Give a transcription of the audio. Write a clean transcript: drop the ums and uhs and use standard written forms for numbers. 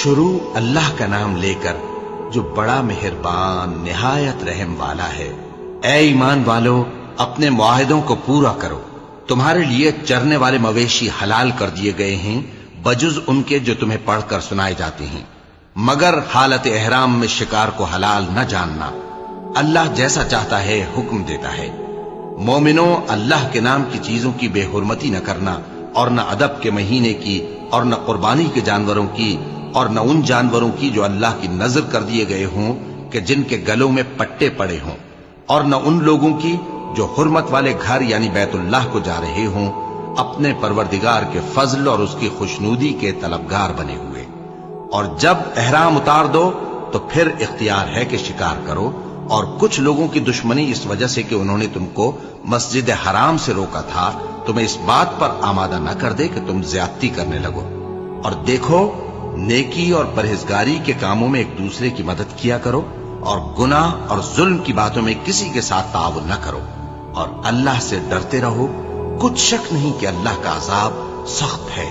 شروع اللہ کا نام لے کر جو بڑا مہربان نہایت رحم والا ہے۔ اے ایمان والو، اپنے معاہدوں کو پورا کرو۔ تمہارے لیے چرنے والے مویشی حلال کر دیے گئے ہیں بجز ان کے جو تمہیں پڑھ کر سنائے جاتے ہیں، مگر حالت احرام میں شکار کو حلال نہ جاننا۔ اللہ جیسا چاہتا ہے حکم دیتا ہے۔ مومنوں، اللہ کے نام کی چیزوں کی بے حرمتی نہ کرنا، اور نہ ادب کے مہینے کی، اور نہ قربانی کے جانوروں کی، اور نہ ان جانوروں کی جو اللہ کی نذر کر دیے گئے ہوں کہ جن کے گلوں میں پٹے پڑے ہوں، اور نہ ان لوگوں کی جو حرمت والے گھر یعنی بیت اللہ کو جا رہے ہوں اپنے پروردگار کے فضل اور اس کی خوشنودی کے طلبگار بنے ہوئے۔ اور جب احرام اتار دو تو پھر اختیار ہے کہ شکار کرو، اور کچھ لوگوں کی دشمنی اس وجہ سے کہ انہوں نے تم کو مسجد حرام سے روکا تھا تمہیں اس بات پر آمادہ نہ کر دے کہ تم زیادتی کرنے لگو۔ اور دیکھو، نیکی اور پرہیزگاری کے کاموں میں ایک دوسرے کی مدد کیا کرو، اور گناہ اور ظلم کی باتوں میں کسی کے ساتھ تعاون نہ کرو، اور اللہ سے ڈرتے رہو۔ کچھ شک نہیں کہ اللہ کا عذاب سخت ہے۔